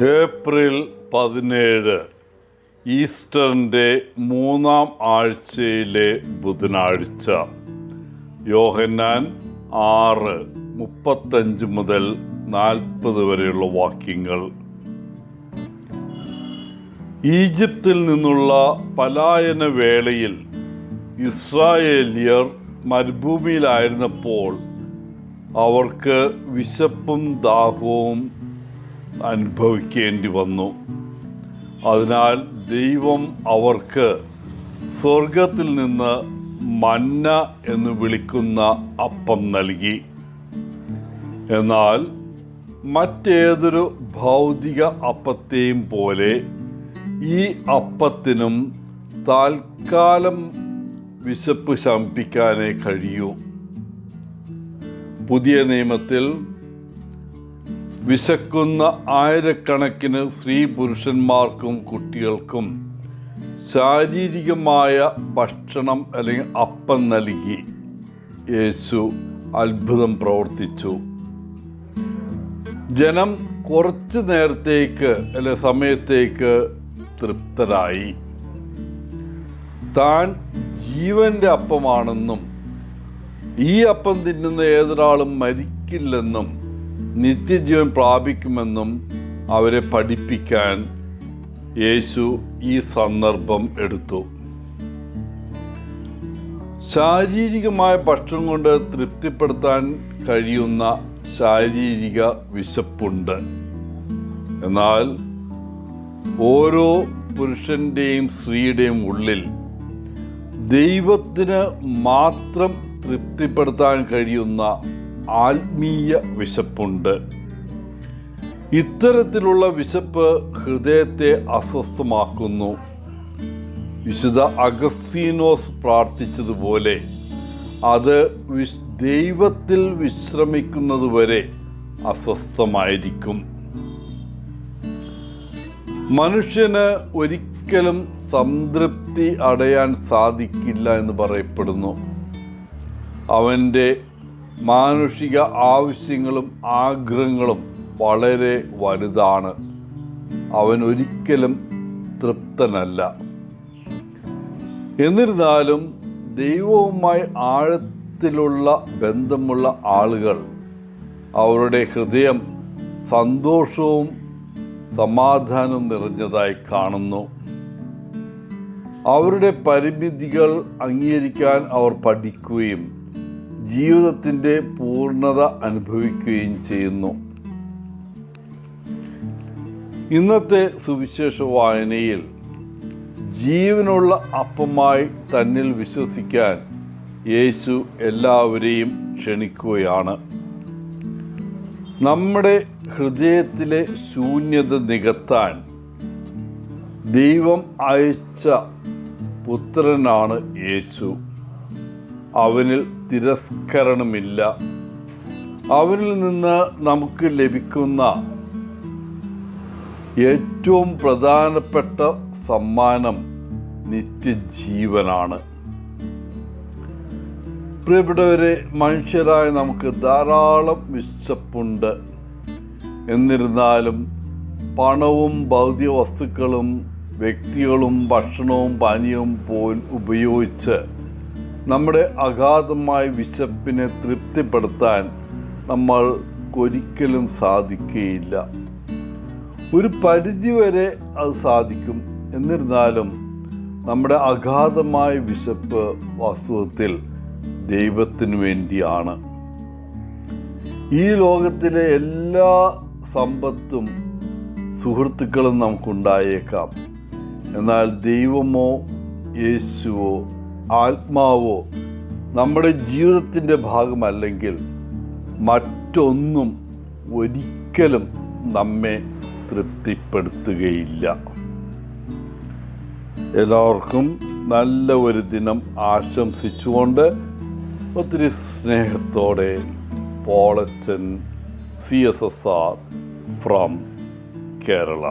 April 17 ഈസ്റ്ററിൻ്റെ 3-ാം ആഴ്ചയിലെ ബുധനാഴ്ച. യോഹന്നാൻ 6:35 മുതൽ 40 വരെയുള്ള വാക്യങ്ങൾ. ഈജിപ്തിൽ നിന്നുള്ള പലായന വേളയിൽ ഇസ്രായേലിയർ മരുഭൂമിയിലായിരുന്നപ്പോൾ അവർക്ക് വിശപ്പും ദാഹവും അനുഭവിക്കേണ്ടി വന്നു. അതിനാൽ ദൈവം അവർക്ക് സ്വർഗത്തിൽ നിന്ന് മന്ന എന്ന് വിളിക്കുന്ന അപ്പം നൽകി. എന്നാൽ മറ്റേതൊരു ഭൗതിക അപ്പത്തെയും പോലെ ഈ അപ്പത്തിനും താൽക്കാലം വിശപ്പ് ശമിപ്പിക്കാനേ കഴിയൂ. പുതിയ നിയമത്തിൽ വിശക്കുന്ന ആയിരക്കണക്കിന് സ്ത്രീ പുരുഷന്മാർക്കും കുട്ടികൾക്കും ശാരീരികമായ ഭക്ഷണം അല്ലെങ്കിൽ അപ്പം നൽകി യേശു അത്ഭുതം പ്രവർത്തിച്ചു. ജനം കുറച്ചു നേരത്തേക്ക് സമയത്തേക്ക് തൃപ്തരായി. താൻ ജീവൻ്റെ അപ്പമാണെന്നും ഈ അപ്പം തിന്നുന്ന ഏതൊരാളും മരിക്കില്ലെന്നും നിത്യജീവൻ പ്രാപിക്കുമെന്നും അവരെ പഠിപ്പിക്കാൻ യേശു ഈ സന്ദർഭം എടുത്തു. ശാരീരികമായ ഭക്ഷണം കൊണ്ട് തൃപ്തിപ്പെടുത്താൻ കഴിയുന്ന ശാരീരിക വിശപ്പുണ്ട്. എന്നാൽ ഓരോ പുരുഷൻ്റെയും സ്ത്രീയുടെയും ഉള്ളിൽ ദൈവത്തിന് മാത്രം തൃപ്തിപ്പെടുത്താൻ കഴിയുന്ന ആത്മീയ വിശപ്പുണ്ട്. ഇത്തരത്തിലുള്ള വിശപ്പ് ഹൃദയത്തെ അസ്വസ്ഥമാക്കുന്നു. വിശുദ്ധ അഗസ്തീനോസ് പ്രാർത്ഥിച്ചതുപോലെ അത് ദൈവത്തിൽ വിശ്രമിക്കുന്നതുവരെ അസ്വസ്ഥമായിരിക്കും. മനുഷ്യന് ഒരിക്കലും സംതൃപ്തി അടയാൻ സാധിക്കില്ല എന്ന് പറയപ്പെടുന്നു. അവൻ്റെ മാനുഷിക ആവശ്യങ്ങളും ആഗ്രഹങ്ങളും വളരെ വലുതാണ്. അവൻ ഒരിക്കലും തൃപ്തനല്ല. എന്നിരുന്നാലും ദൈവവുമായി ആഴത്തിലുള്ള ബന്ധമുള്ള ആളുകൾ അവരുടെ ഹൃദയം സന്തോഷവും സമാധാനവും നിറഞ്ഞതായി കാണുന്നു. അവരുടെ പരിമിതികൾ അംഗീകരിക്കാൻ അവർ പഠിക്കുകയും ജീവിതത്തിൻ്റെ പൂർണ്ണത അനുഭവിക്കുകയും ചെയ്യുന്നു. ഇന്നത്തെ സുവിശേഷ വായനയിൽ ജീവനുള്ള അപ്പമായി തന്നിൽ വിശ്വസിക്കാൻ യേശു എല്ലാവരെയും ക്ഷണിക്കുകയാണ്. നമ്മുടെ ഹൃദയത്തിലെ ശൂന്യത നികത്താൻ ദൈവം അയച്ച പുത്രനാണ് യേശു. അവനിൽ തിരസ്കരണമില്ല. അവനിൽ നിന്ന് നമുക്ക് ലഭിക്കുന്ന ഏറ്റവും പ്രധാനപ്പെട്ട സമ്മാനം നിത്യജീവനാണ്. പ്രിയപ്പെട്ടവരെ, മനുഷ്യരായ നമുക്ക് ധാരാളം വിശപ്പുണ്ട്. എന്നിരുന്നാലും പണവും ഭൗതിക വസ്തുക്കളും വ്യക്തികളും ഭക്ഷണവും പാനീയവും പോലും ഉപയോഗിച്ച് നമ്മുടെ അഗാധമായ വിശപ്പിനെ തൃപ്തിപ്പെടുത്താൻ നമ്മൾക്കൊരിക്കലും സാധിക്കുകയില്ല. ഒരു പരിധിവരെ അത് സാധിക്കും. എന്നിരുന്നാലും നമ്മുടെ അഗാധമായ വിശപ്പ് വാസ്തവത്തിൽ ദൈവത്തിനു വേണ്ടിയാണ്. ഈ ലോകത്തിലെ എല്ലാ സമ്പത്തും സുഹൃത്തുക്കളും നമുക്കുണ്ടായേക്കാം. എന്നാൽ ദൈവമോ യേശുവോ ആത്മാവോ നമ്മുടെ ജീവിതത്തിൻ്റെ ഭാഗമല്ലെങ്കിൽ മറ്റൊന്നും ഒരിക്കലും നമ്മെ തൃപ്തിപ്പെടുത്തുകയില്ല. എല്ലാവർക്കും നല്ല ഒരു ദിനം ആശംസിച്ചുകൊണ്ട് ഒത്തിരി സ്നേഹത്തോടെ പോളച്ചൻ CSSR ഫ്രം കേരള.